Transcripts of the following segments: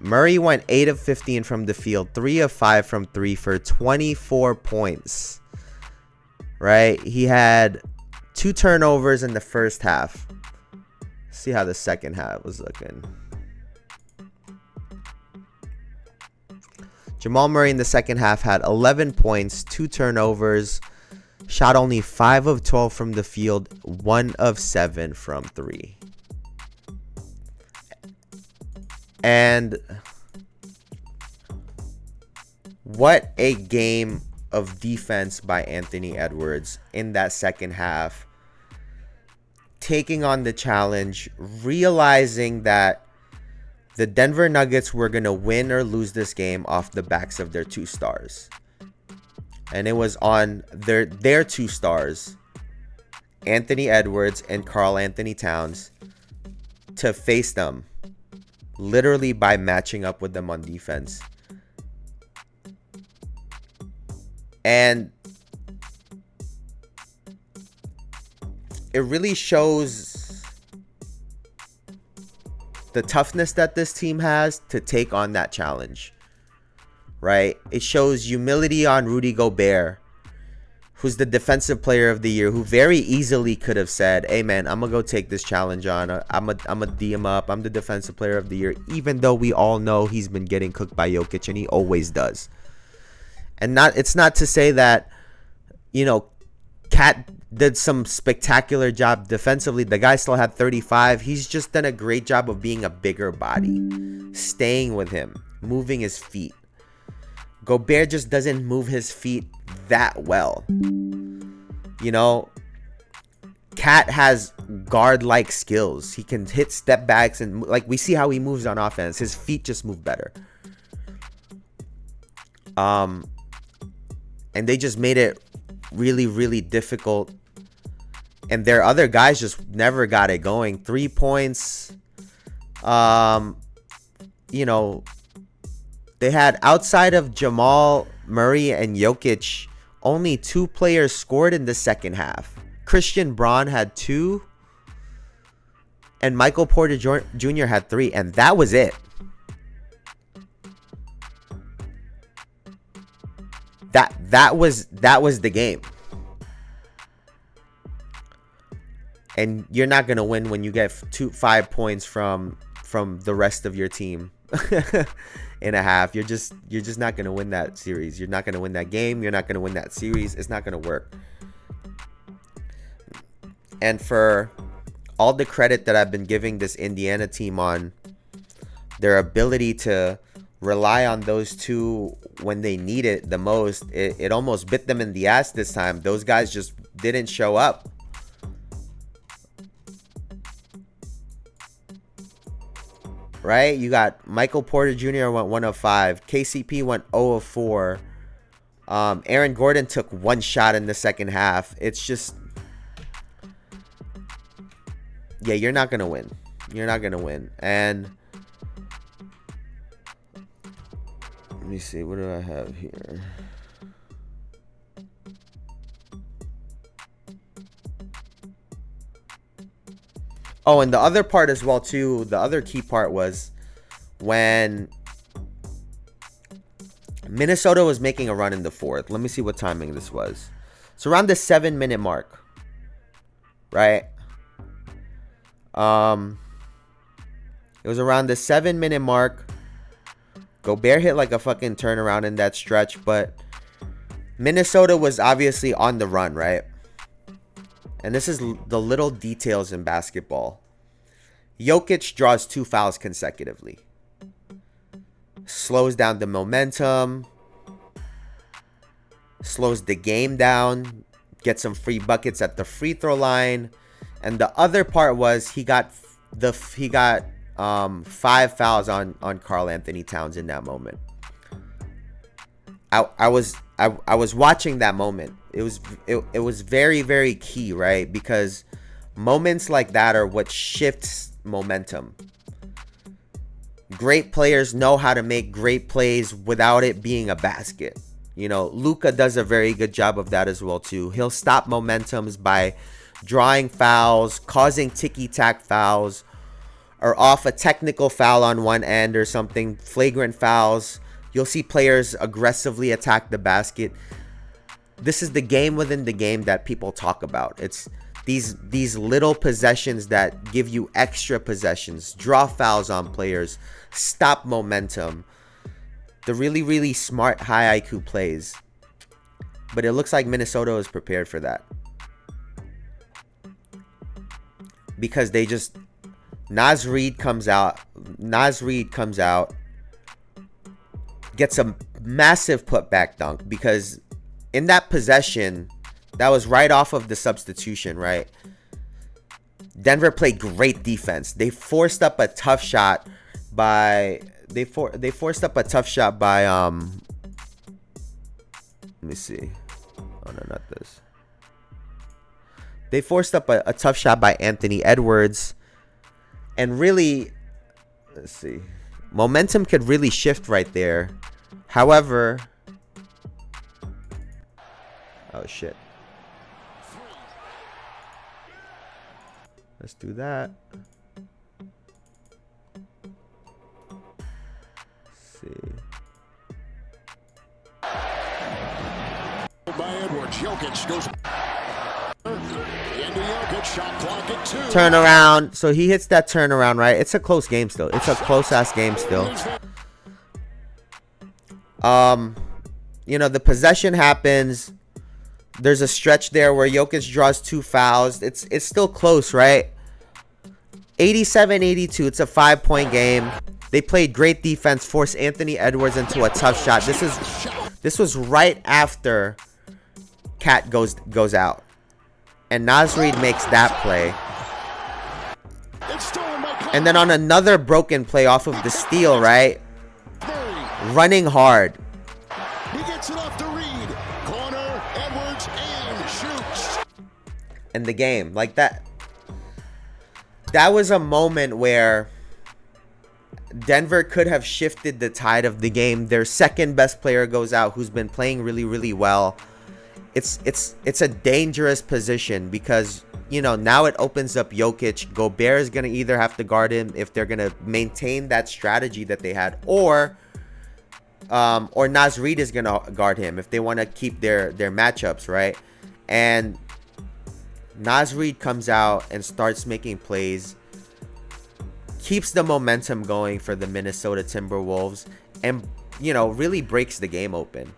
Murray went 8 of 15 from the field, 3 of 5 from 3 for 24 points. Right? He had 2 turnovers in the first half. See how the second half was looking. Jamal Murray in the second half had 11 points, 2 turnovers, shot only 5 of 12 from the field, 1 of 7 from 3. And what a game of defense by Anthony Edwards in that second half. Taking on the challenge, realizing that the Denver Nuggets were going to win or lose this game off the backs of their 2 stars. And it was on their 2 stars, Anthony Edwards and Karl Anthony Towns, to face them literally by matching up with them on defense. And it really shows the toughness that this team has to take on that challenge, right? It shows humility on Rudy Gobert, who's the defensive player of the year, who very easily could have said, hey man, I'm gonna go take this challenge on. I'm a D him up. I'm the defensive player of the year, even though we all know he's been getting cooked by Jokic, and he always does. And it's not to say that, Cat did some spectacular job defensively. The guy still had 35. He's just done a great job of being a bigger body, staying with him, moving his feet. Gobert just doesn't move his feet that well. Cat has guard-like skills. He can hit step backs, and we see how he moves on offense. His feet just move better. And they just made it really, really difficult. And their other guys just never got it going. 3 points. They had, outside of Jamal Murray and Jokic, only 2 players scored in the second half. Christian Braun had 2. And Michael Porter Jr. had 3. And that was it. That was the game. And you're not gonna win when you get 5 points from the rest of your team in a half. You're just not gonna win that series. You're not gonna win that game. You're not gonna win that series. It's not gonna work. And for all the credit that I've been giving this Indiana team on their ability to rely on those 2 when they need it the most, it almost bit them in the ass this time. Those guys just didn't show up. Right? You got Michael Porter Jr. went 1 of 5. KCP went 0 of 4. Aaron Gordon took 1 shot in the second half. It's just, yeah, you're not gonna win. You're not gonna win. And let me see, what do I have here? Oh, and the other part as well, too, the other key part was when Minnesota was making a run in the fourth. Let me see what timing this was. It's around the 7-minute mark, right? It was around the 7-minute mark. Gobert hit like a fucking turnaround in that stretch, but Minnesota was obviously on the run, right? And this is the little details in basketball. Jokic draws 2 fouls consecutively. Slows down the momentum. Slows the game down. Gets some free buckets at the free throw line. And the other part was he got 5 fouls on Karl Anthony Towns in that moment. I was watching that moment. It was very, very key, right? Because moments like that are what shifts momentum. Great players know how to make great plays without it being a basket. Luka does a very good job of that as well too. He'll stop momentums by drawing fouls, causing ticky-tack fouls, or off a technical foul on one end or something, flagrant fouls. You'll see players aggressively attack the basket. This is the game within the game that people talk about. It's these little possessions that give you extra possessions, draw fouls on players, stop momentum. The really, really smart high IQ plays. But it looks like Minnesota is prepared for that. Because they just... Naz Reid comes out, gets a massive putback dunk, because in that possession, that was right off of the substitution, right? Denver played great defense. They forced up a tough shot by... They forced up a tough shot by... Let me see. Oh, no, not this. They forced up a tough shot by Anthony Edwards. And really, let's see. Momentum could really shift right there. However... Oh, shit. Let's do that. Let's see. By Edwards, Jokic goes into Jokic, shot clock at 2. Turnaround. So he hits that turnaround, right? It's a close game still. It's a close-ass game still. You know, the possession happens. There's a stretch there where Jokic draws 2 fouls. It's still close, right? 87-82. It's a 5-point game. They played great defense, forced Anthony Edwards into a tough shot. This was right after Cat goes out. And Naz Reid makes that play. And then on another broken play off of the steal, right? Running hard. He gets it off to Reid. Corner, Edwards, and shoots. And the game, like that. That was a moment where Denver could have shifted the tide of the game. Their second best player goes out, who's been playing really, really well. It's a dangerous position because, you know, now it opens up Jokic. Gobert is going to either have to guard him if they're going to maintain that strategy that they had, or Naz Reid is going to guard him if they want to keep their matchups, right? And Naz Reid comes out and starts making plays, keeps the momentum going for the Minnesota Timberwolves, and, you know, really breaks the game open.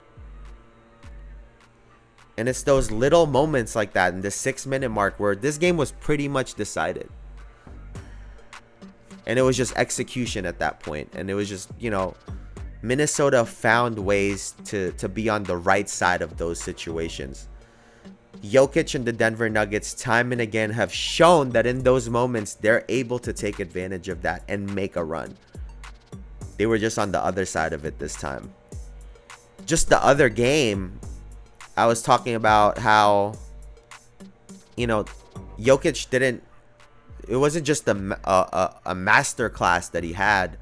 And it's those little moments like that in the 6-minute mark where this game was pretty much decided. And it was just execution at that point. And it was just, you know, Minnesota found ways to be on the right side of those situations. Jokic and the Denver Nuggets time and again have shown that in those moments, they're able to take advantage of that and make a run. They were just on the other side of it this time. Just the other game, I was talking about how, you know, Jokic didn't... It wasn't just a master class that he had,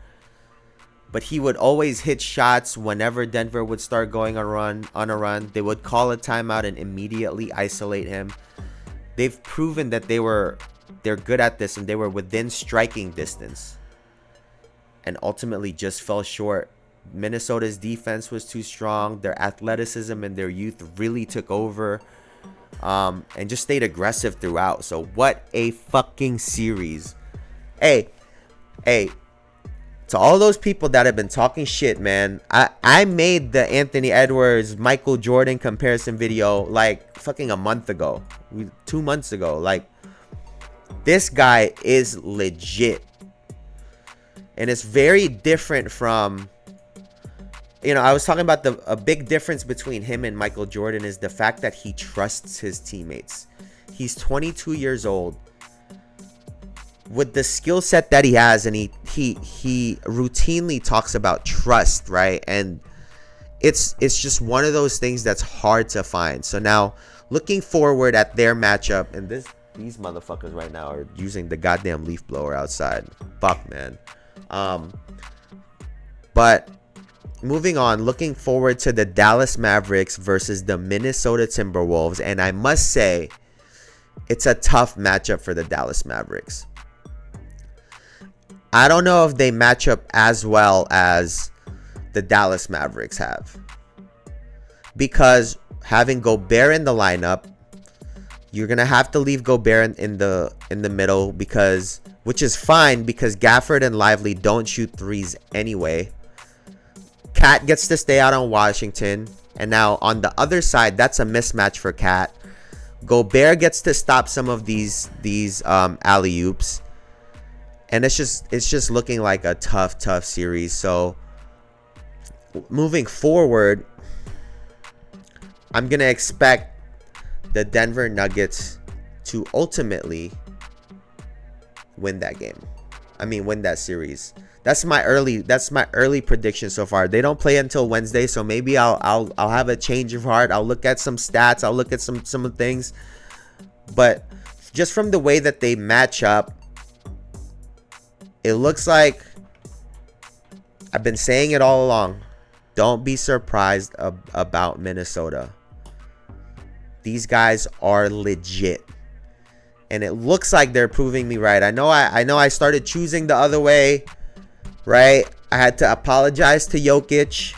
but he would always hit shots whenever Denver would start going on a run. They would call a timeout and immediately isolate him. They've proven that they're good at this, and they were within striking distance, and ultimately just fell short. Minnesota's defense was too strong. Their athleticism and their youth really took over, and just stayed aggressive throughout. So what a fucking series. Hey, to all those people that have been talking shit, man, I made the Anthony Edwards Michael Jordan comparison video like fucking a month ago, 2 months ago. Like, this guy is legit, and it's very different from, you know, I was talking about a big difference between him and Michael Jordan is the fact that he trusts his teammates. He's 22 years old. With the skill set that he has, and he routinely talks about trust, right? And it's just one of those things that's hard to find. So now, looking forward at their matchup, and these motherfuckers right now are using the goddamn leaf blower outside. Fuck, man. But moving on, looking forward to the Dallas Mavericks versus the Minnesota Timberwolves, and I must say, it's a tough matchup for the Dallas Mavericks. I don't know if they match up as well as the Dallas Mavericks have. Because having Gobert in the lineup, you're gonna have to leave Gobert in the middle, because, which is fine, because Gafford and Lively don't shoot threes anyway. Cat gets to stay out on Washington, and now on the other side, that's a mismatch for Cat. Gobert gets to stop some of these alley-oops, and it's just looking like a tough series. So moving forward, I'm gonna expect the Denver Nuggets to ultimately win that game. Win that series. That's my early prediction so far. They don't play until Wednesday, so maybe I'll have a change of heart. I'll look at some stats. I'll look at some things. But just from the way that they match up, it looks like, I've been saying it all along, don't be surprised about Minnesota. These guys are legit. And it looks like they're proving me right. I know I started choosing the other way, right? I had to apologize to Jokic.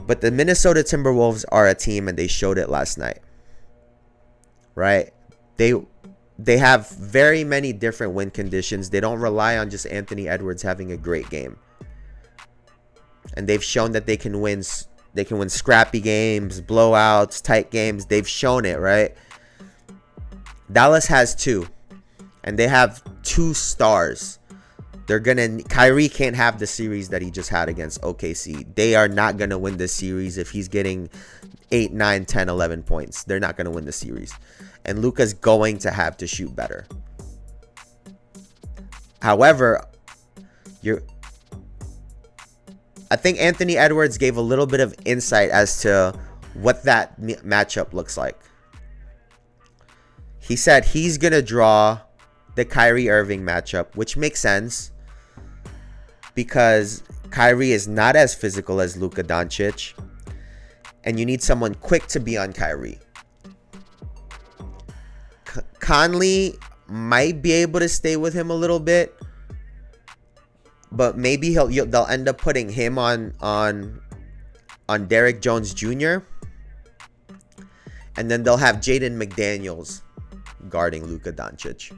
But the Minnesota Timberwolves are a team, and they showed it last night. Right? They have very many different win conditions. They don't rely on just Anthony Edwards having a great game. And they've shown that they can win scrappy games, blowouts, tight games. They've shown it, right? Dallas has two, and they have two stars. Kyrie can't have the series that he just had against OKC. They are not going to win this series if he's getting 8, 9, 10, 11 points. They're not going to win the series. And Luka's going to have to shoot better. However, I think Anthony Edwards gave a little bit of insight as to what that matchup looks like. He said he's going to draw the Kyrie Irving matchup, which makes sense because Kyrie is not as physical as Luka Doncic, and you need someone quick to be on Kyrie. Conley might be able to stay with him a little bit, but maybe they'll end up putting him on Derrick Jones Jr. And then they'll have Jaden McDaniels guarding Luka Doncic.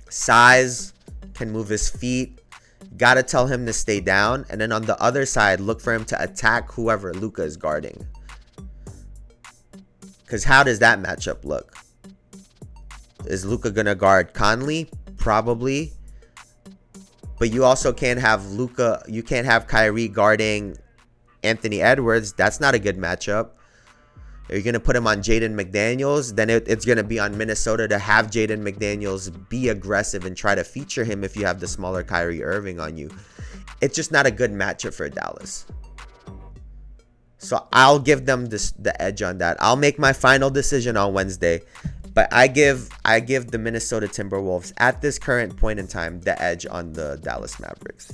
Size, can move his feet. Gotta tell him to stay down. And then on the other side, look for him to attack whoever Luka is guarding. Because how does that matchup look? Is Luka gonna guard Conley? Probably. But you also can't have you can't have Kyrie guarding Anthony Edwards. That's not a good matchup. Are you going to put him on Jaden McDaniels? Then it's going to be on Minnesota to have Jaden McDaniels be aggressive and try to feature him if you have the smaller Kyrie Irving on you. It's just not a good matchup for Dallas. So I'll give them the edge on that. I'll make my final decision on Wednesday. But I give the Minnesota Timberwolves at this current point in time the edge on the Dallas Mavericks.